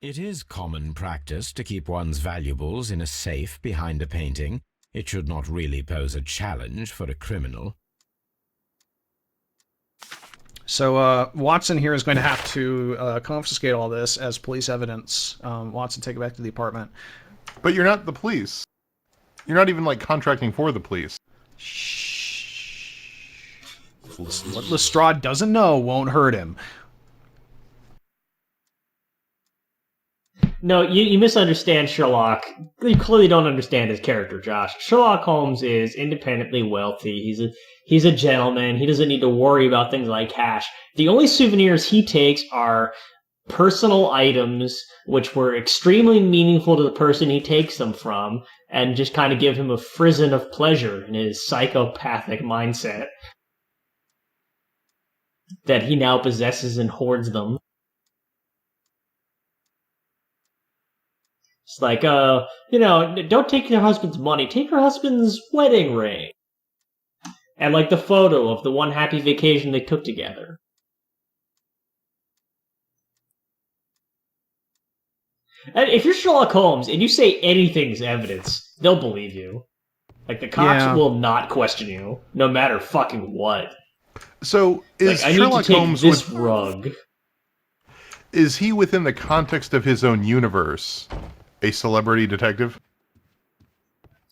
It is common practice to keep one's valuables in a safe behind a painting. It should not really pose a challenge for a criminal. So Watson here is going to have to confiscate all this as police evidence. Watson, take it back to the apartment. But you're not the police. You're not even, like, contracting for the police. Shh. What Lestrade doesn't know won't hurt him. No, you misunderstand Sherlock. You clearly don't understand his character, Josh. Sherlock Holmes is independently wealthy. He's a gentleman. He doesn't need to worry about things like cash. The only souvenirs he takes are personal items, which were extremely meaningful to the person he takes them from, and just kind of give him a frisson of pleasure in his psychopathic mindset that he now possesses and hoards them. It's like, don't take your husband's money, take your husband's wedding ring. And, like, the photo of the one happy vacation they took together. And if you're Sherlock Holmes and you say anything's evidence, they'll believe you. Like, the cops will not question you, no matter fucking what. So, is like, Sherlock Holmes this rug? Is he within the context of his own universe a celebrity detective?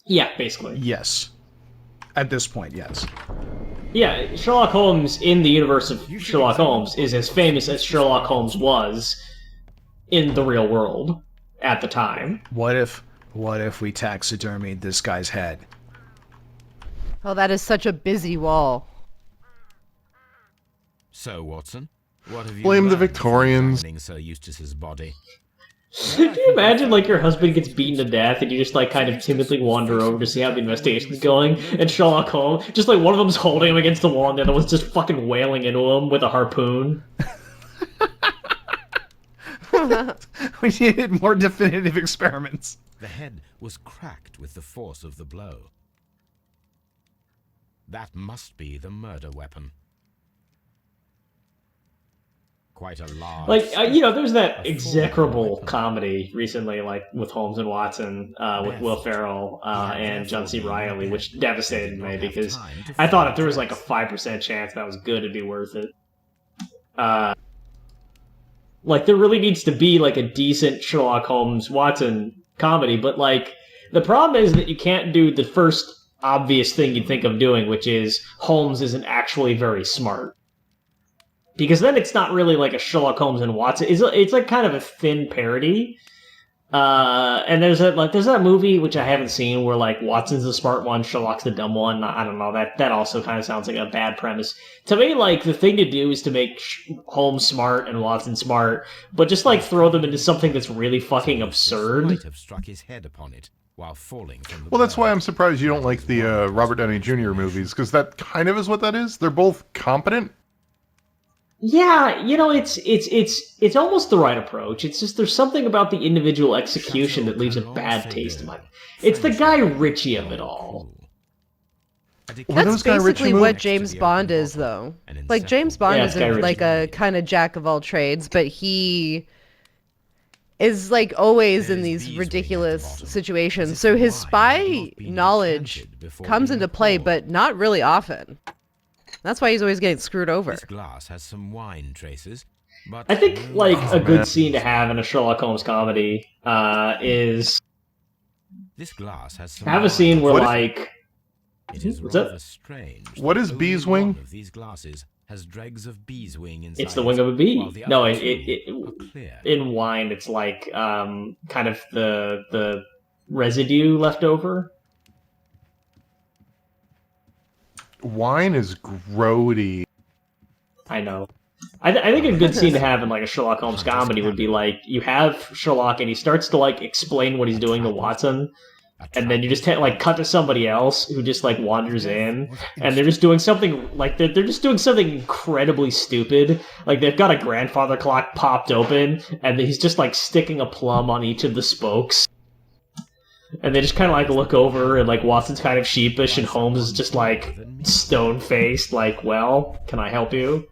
Yeah, basically. Yes. At this point, yes. Yeah, Sherlock Holmes in the universe of Sherlock Holmes is as famous as Sherlock Holmes was in the real world at the time. What if we taxidermied this guy's head? Oh, that is such a busy wall. So, Watson, what have you Blame the learned from Victorians. examining Sir Eustace's body? Could you imagine, like, your husband gets beaten to death and you just, like, kind of timidly wander over to see how the investigation's going, and Sherlock Holmes, just, like, one of them's holding him against the wall and the other one's just fucking wailing into him with a harpoon? We needed more definitive experiments. The head was cracked with the force of the blow. That must be the murder weapon. Quite a large... Like, there's that execrable comedy recently, like, with Holmes and Watson, with Will Ferrell and John C. Reilly, which devastated me because I thought if there was, like, a 5% chance that was good, it'd be worth it. Like, there really needs to be, like, a decent Sherlock Holmes-Watson comedy, but, like, the problem is that you can't do the first obvious thing you'd think of doing, which is Holmes isn't actually very smart. Because then it's not really like a Sherlock Holmes and Watson. It's like kind of a thin parody. And there's that movie which I haven't seen where like Watson's the smart one, Sherlock's the dumb one. I don't know. That also kind of sounds like a bad premise. To me, like the thing to do is to make Holmes smart and Watson smart, but just like throw them into something that's really fucking absurd. Might have struck his head upon it while falling from the Well, that's why bird. I'm surprised you don't like the Robert Downey Jr. movies, because that kind of is what that is. They're both competent. Yeah, it's almost the right approach. It's just there's something about the individual execution that leaves a bad taste in my mouth. It's the Guy Ritchie of it all. That's basically what James Bond is, though. Like, James Bond Yeah, it's Guy isn't like a kind of jack of all trades, but he is like always in these ridiculous situations. So his spy knowledge comes into play, but not really often. That's why he's always getting screwed over. This glass has some wine traces, but I think like a good scene to have in a Sherlock Holmes comedy is this glass has some have a scene where What is- like It is What's that? rather strange. that What is only bee's one wing? of these glasses has dregs of bee's wing inside. it's the wing of a bee. while the No, other it two are clear. in wine it's like kind of the residue left over. Wine is grody. I know. I think a good scene to have in like a Sherlock Holmes comedy would be like you have Sherlock and he starts to like explain what he's doing to Watson, and then you just like cut to somebody else who just like wanders in, and they're just doing something like they're just doing something incredibly stupid. Like they've got a grandfather clock popped open, and he's just like sticking a plum on each of the spokes. And they just kind of like look over, and like Watson's kind of sheepish, and Holmes is just like stone faced, like, "Well, can I help you?"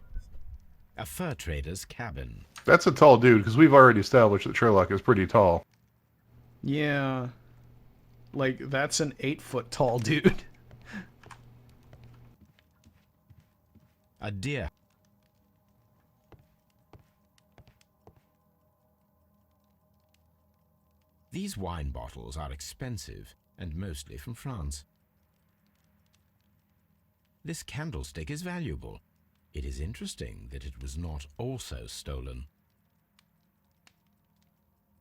A fur trader's cabin. That's a tall dude, because we've already established that Sherlock is pretty tall. Yeah. Like, that's an 8-foot tall dude. A deer. These wine bottles are expensive and mostly from France. This candlestick is valuable. It is interesting that it was not also stolen.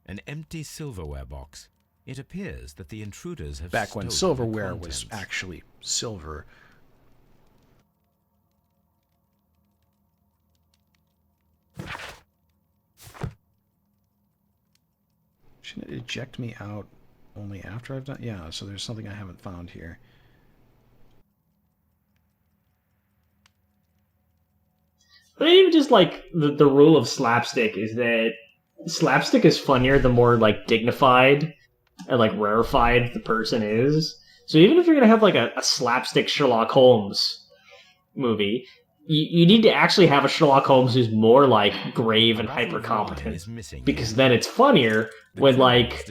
An empty silverware box. It appears that the intruders have Back when stolen the silverware was contents. actually silver. Shouldn't it eject me out only after I've done? Yeah, so there's something I haven't found here. But even just like the rule of slapstick is that slapstick is funnier the more like dignified and like rarefied the person is. So even if you're gonna have like a slapstick Sherlock Holmes movie, you need to actually have a Sherlock Holmes who's more like grave and hyper competent, because then it's funnier when like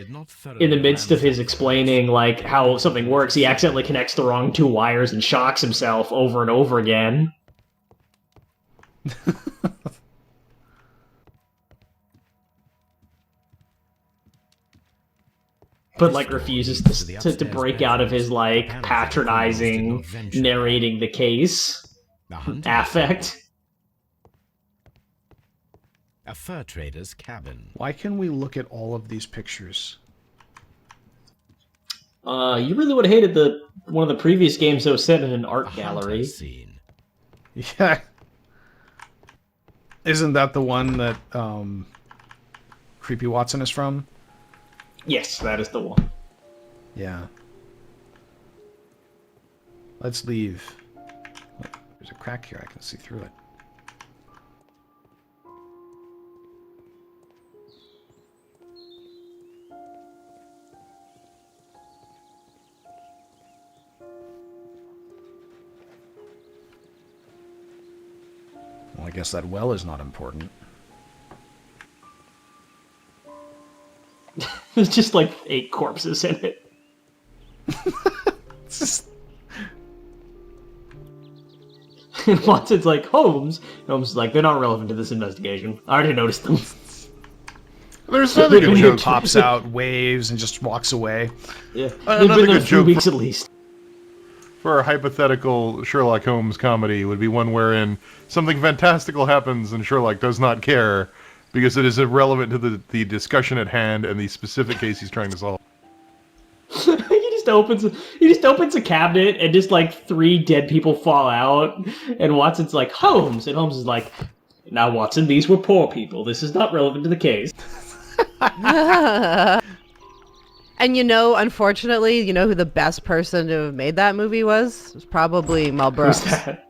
in the midst of his explaining like how something works, he accidentally connects the wrong two wires and shocks himself over and over again. But like refuses to break out of his like patronizing narrating the case affect. A fur trader's cabin. Why can we look at all of these pictures? You really would have hated one of the previous games that was set in an art gallery. Scene. Yeah. Isn't that the one that Creepy Watson is from? Yes, that is the one. Yeah. Let's leave. There's a crack here. I can see through it. Well, I guess that well is not important. There's just like 8 corpses in it. It's just... And Watson's like, Holmes? And Holmes is like, they're not relevant to this investigation. I already noticed them. There's another good joke. Pops out, waves, and just walks away. Yeah. Another They've been there good 3 joke weeks for- at least. For a hypothetical Sherlock Holmes comedy would be one wherein something fantastical happens and Sherlock does not care because it is irrelevant to the discussion at hand and the specific case he's trying to solve. He just opens a cabinet and just like 3 dead people fall out, and Watson's like, Holmes, and Holmes is like, now Watson, these were poor people. This is not relevant to the case. And unfortunately, you know who the best person to have made that movie was? It was probably Mel Brooks. Who's that?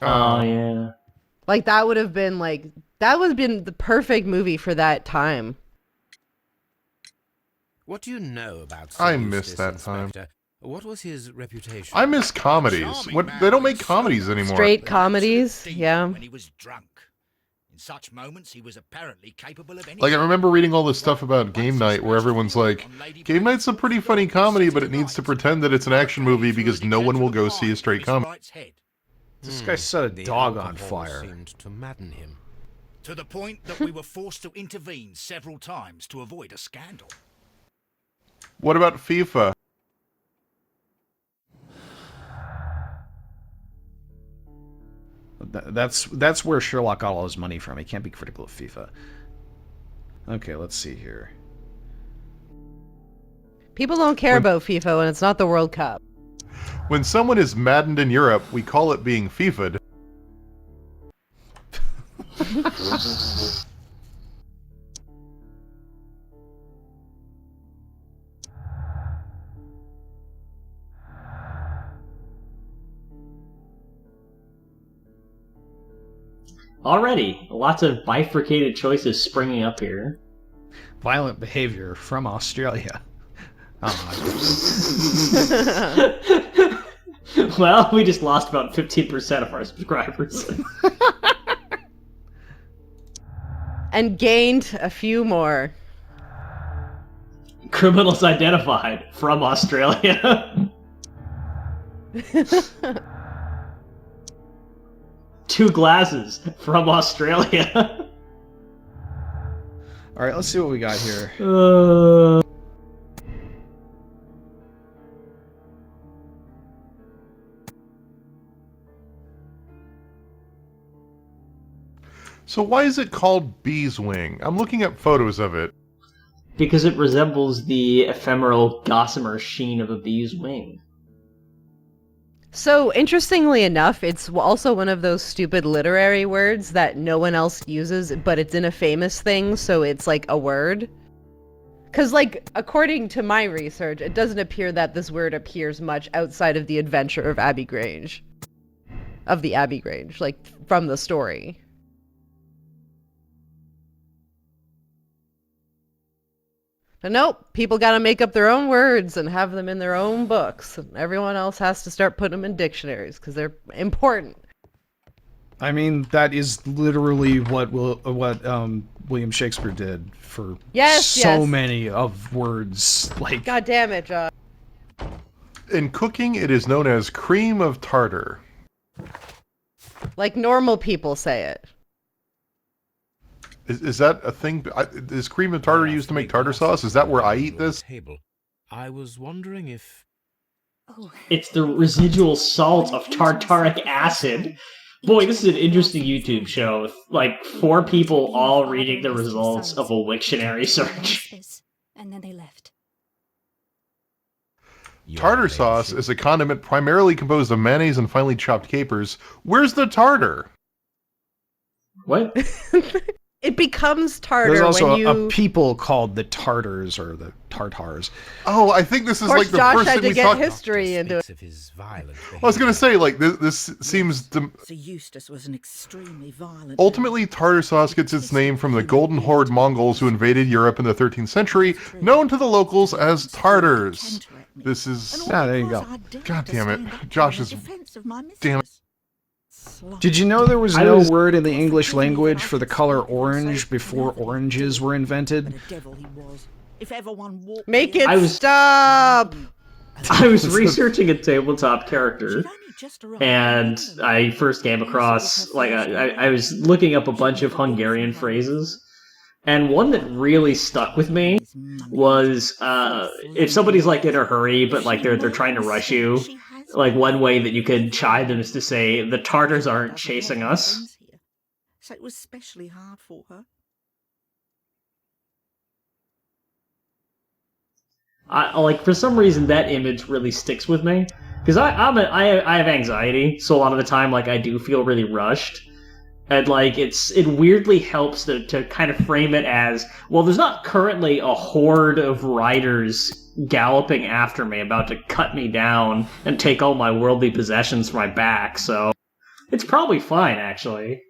Oh yeah. Like that would have been the perfect movie for that time. What do you know about I Sir missed Eustace, that time. Inspector? What was his reputation? I miss comedies. They don't make comedies anymore. Straight comedies, yeah. When he was drunk. In such moments, he was apparently capable of anything. Like, I remember reading all this stuff about Game Night where everyone's like, Game Night's a pretty funny comedy, but it needs to pretend that it's an action movie because no one will go see a straight comedy. This guy set a The dog on alcohol fire. seemed to madden him. To the point that we were forced to intervene several times to avoid a scandal. What about FIFA? That's where Sherlock got all his money from. He can't be critical of FIFA. Okay, let's see here. People don't care about FIFA when it's not the World Cup. When someone is maddened in Europe, we call it being FIFA'd. Already, lots of bifurcated choices springing up here. Violent behavior from Australia. Well, we just lost about 15% of our subscribers. And gained a few more. Criminals identified from Australia. 2 glasses from Australia. All right, let's see what we got here. So why is it called Bee's Wing? I'm looking at photos of it. Because it resembles the ephemeral gossamer sheen of a bee's wing. So, interestingly enough, it's also one of those stupid literary words that no one else uses, but it's in a famous thing, so it's like a word. Because, like, according to my research, it doesn't appear that this word appears much outside of the adventure of Abbey Grange. Of the Abbey Grange, like, from the story. But nope, people gotta make up their own words and have them in their own books. And everyone else has to start putting them in dictionaries, because they're important. I mean, that is literally what William Shakespeare did for so many of words. Like, God damn it, Josh. In cooking, it is known as cream of tartar. Like normal people say it. Is that a thing? Is cream of tartar used to make tartar sauce? Is that where I eat this? I was wondering if... It's the residual salt of tartaric acid. Boy, this is an interesting YouTube show with, like, 4 people all reading the results of a Wiktionary search. And then they left. Tartar sauce is a condiment primarily composed of mayonnaise and finely chopped capers. Where's the tartar? What? It becomes tartar there's also when you... a people called the Tartars or the Tartars. Oh, I think this is like the Josh first had thing to we get talked. history into it. I was going to say, like, this seems to... Sir Eustace was an extremely violent... Ultimately, tartar sauce gets its name from the Golden Horde Mongols who invaded Europe in the 13th century, known to the locals as Tartars. This is... Ah, there you go. God damn it. Josh is... Damn it. Did you know there was no word in the English language for the color orange before oranges were invented? Make it stop! I was researching a tabletop character, and I first came across, like, I was looking up a bunch of Hungarian phrases, and one that really stuck with me was, if somebody's, like, in a hurry, but, like, they're trying to rush you, like, one way that you could chide them is to say, the Tartars aren't chasing us. So it was especially hard for her. Like, for some reason, that image really sticks with me. Because I have anxiety, so a lot of the time, like, I do feel really rushed. And, like, it weirdly helps to kind of frame it as, well, there's not currently a horde of riders galloping after me, about to cut me down and take all my worldly possessions from my back, so it's probably fine, actually.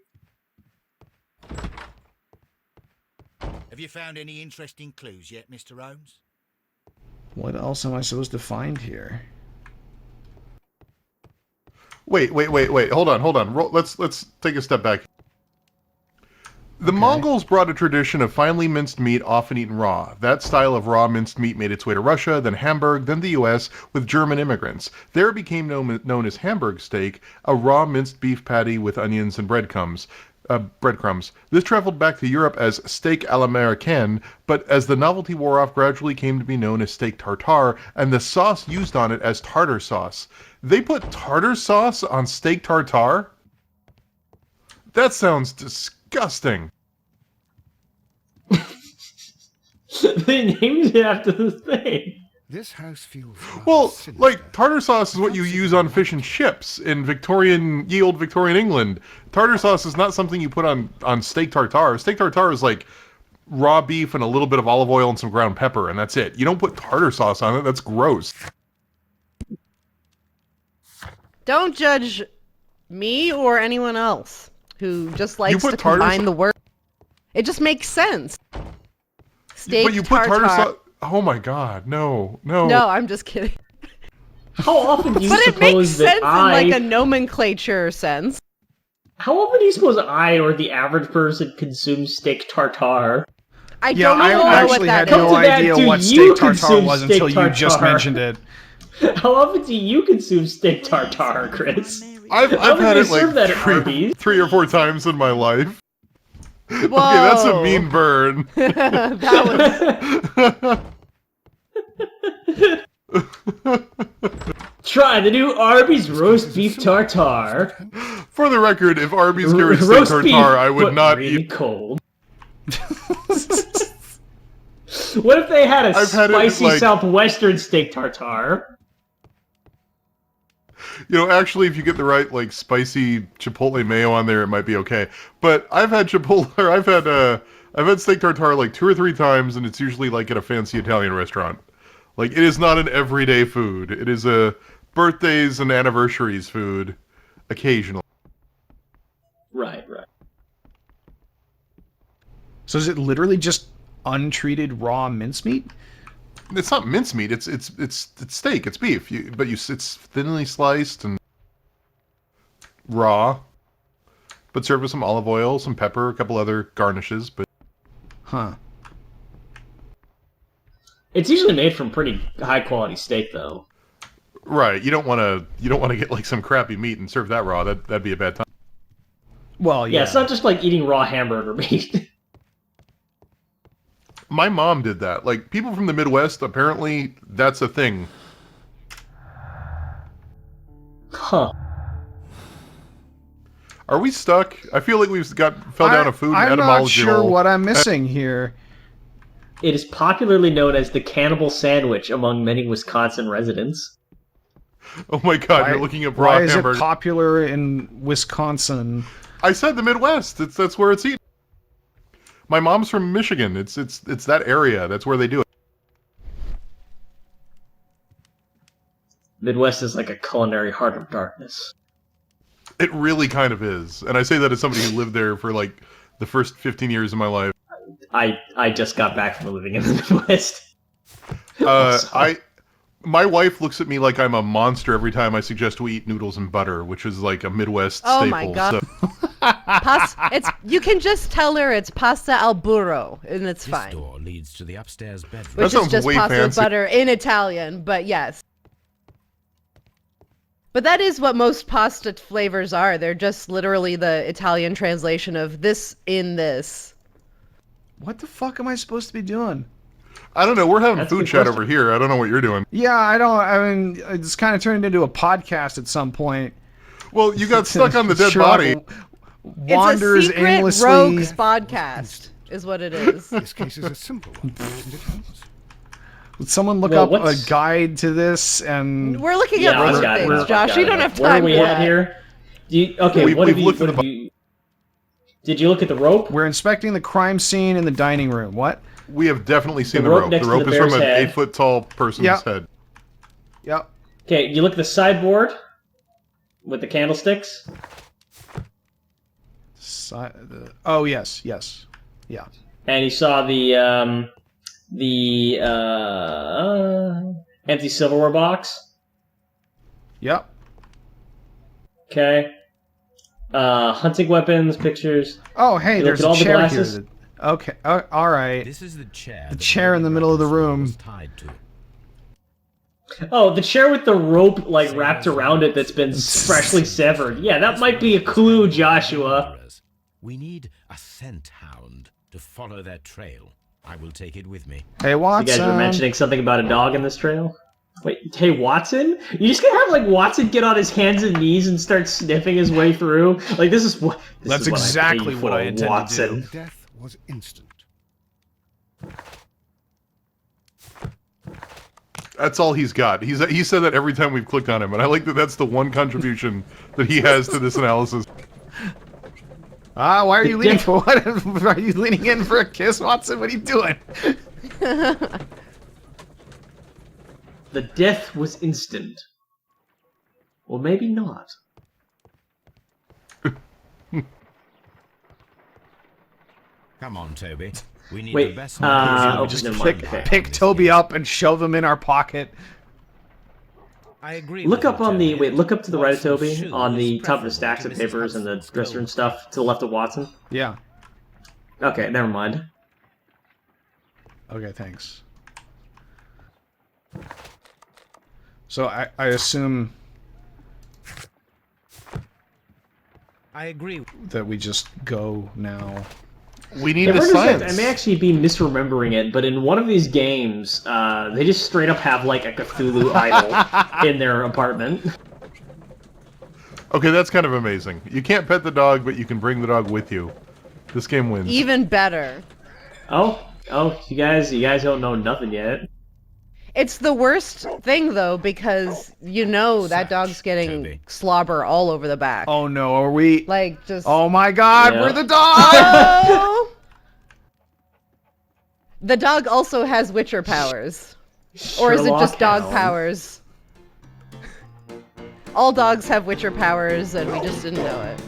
Have you found any interesting clues yet, Mr. Holmes? What else am I supposed to find here? Wait. Hold on. Let's take a step back. The Mongols brought a tradition of finely minced meat often eaten raw. That style of raw minced meat made its way to Russia, then Hamburg, then the US with German immigrants. There it became known as Hamburg steak, a raw minced beef patty with onions and breadcrumbs. This traveled back to Europe as steak à l'américaine, but as the novelty wore off, gradually came to be known as steak tartare, and the sauce used on it as tartar sauce. They put tartar sauce on steak tartare? That sounds disgusting. They named it after the thing. This house feels well, like, tartar sauce is what you use on fish and chips in ye old Victorian England. Tartar sauce is not something you put on steak tartare. Steak tartare is like raw beef and a little bit of olive oil and some ground pepper, and that's it. You don't put tartar sauce on it. That's gross. Don't judge me or anyone else who just likes to combine the word. It just makes sense. Steak but you put tartar sauce... Oh my god, no. No, I'm just kidding. How often do you but suppose it makes sense that in like a nomenclature sense. How often do you suppose I or the average person consumes steak tartare? I don't know what actually that had is. no idea what steak tartare was steak until you just tartare? mentioned it. How often do you consume steak tartare, Chris? I've had they it serve that at like Arby's? three or 4 times in my life. Whoa. Okay, that's a mean burn. That was... Try the new Arby's roast beef tartare. For the record, if Arby's carried steak Roast beef, tartare, I would but not really eat. cold. What if they had a I've had it, spicy like- southwestern steak tartare? You know, actually, if you get the right like spicy chipotle mayo on there, it might be okay. But I've had chipotle, or I've had steak tartare like 2 or 3 times, and it's usually like at a fancy Italian restaurant. Like, it is not an everyday food. It is a birthdays and anniversaries food, occasionally. Right. So is it literally just untreated raw mincemeat? It's not mincemeat. It's steak. It's beef. It's thinly sliced and raw, but served with some olive oil, some pepper, a couple other garnishes. But Huh. It's usually made from pretty high quality steak, though. right, you don't want to get like some crappy meat and serve that raw. That'd be a bad time. Well, Yeah, it's not just like eating raw hamburger meat. My mom did that. Like, people from the Midwest, apparently that's a thing. Huh. Are we stuck? I feel like we've fell down a food and I'm not etymology sure hole. what I'm missing here. It is popularly known as the cannibal sandwich among many Wisconsin residents. Oh my god, you're looking at raw Why is hamburger. it popular in Wisconsin? I said the Midwest. That's where it's eaten. My mom's from Michigan. It's that area. That's where they do it. Midwest is like a culinary heart of darkness. It really kind of is. And I say that as somebody who lived there for like the first 15 years of my life. I just got back from living in the Midwest. My wife looks at me like I'm a monster every time I suggest we eat noodles and butter, which is like a Midwest staple. Oh my God. So, you can just tell her it's pasta al burro, and it's This fine. door leads to the upstairs bedroom. That Which is sounds just way pasta fancy. butter in Italian, but yes. But that is what most pasta flavors are. They're just literally the Italian translation of this in this. What the fuck am I supposed to be doing? I don't know. We're having That's a food good chat question. over here. I don't know what you're doing. Yeah, I mean, it's kind of turned into a podcast at some point. Well, you got stuck on the dead Sherlock body. Wanders It's a secret aimlessly. rogues podcast, is what it is. This case is a simple one, isn't it, Holmes? Would someone look Well, up what's- a guide to this? And We're looking Yeah, at I've other got things, it. Josh. You don't have time Where are we for at that. here? We've looked at Did you look at the rope? we're inspecting the crime scene in the dining room. What? We have definitely seen The the rope rope. next The to rope the is from bear's an head. 8-foot-tall person's Yep. head. Yep. Okay, you look at the sideboard with the candlesticks. Oh yes, yeah. And you saw the empty silverware box. Yep. Okay. Hunting weapons, pictures. Oh hey, You there's looked at a all the chair glasses? here. Okay. All right. This is the chair. The chair in the middle of the room. was tied to. Oh, the chair with the rope like wrapped around it that's been freshly severed. Yeah, that might be a clue, Joshua. We need a scent hound to follow that trail. I will take it with me. Hey You Watson. guys were mentioning something about a dog in this trail? Wait, hey, Watson? You just gonna have, like, Watson get on his hands and knees and start sniffing his way through? Like, this is what... That's is what exactly I paid what for, I intend to Watson. do. Death was instant. That's all he's got. He said that every time we've clicked on him, and I like that that's the one contribution that he has to this analysis. Why are you leaning for what? Are you leaning in for a kiss, Watson? What are you doing? The death was instant. Or maybe not. Come on, Toby. We need Wait, the best oh, just never mind. Okay. Pick Toby up and shove him in our pocket. I agree. Look with up you, on the Toby. look up to the right of Watson's Toby shoe on is the top of the preferable stacks to of Mrs. papers and the Hudson's dresser and gold. stuff to the left of Watson. Yeah. Okay, never mind. Okay, thanks. So I assume I agree. that we just go now. We need Yeah, the where does it- science. I may actually be misremembering it, but in one of these games, they just straight up have like a Cthulhu idol in their apartment. Okay, that's kind of amazing. You can't pet the dog, but you can bring the dog with you. This game wins. Even better. Oh, you guys don't know nothing yet. It's the worst thing though, because you know that dog's getting Toby. slobber all over the back. Oh no, are we? Like just. Oh my God, Yeah. we're the dog! Oh! The dog also has Witcher powers. Or is it Sherlock just dog Holmes. powers? All dogs have Witcher powers, and we just didn't know it.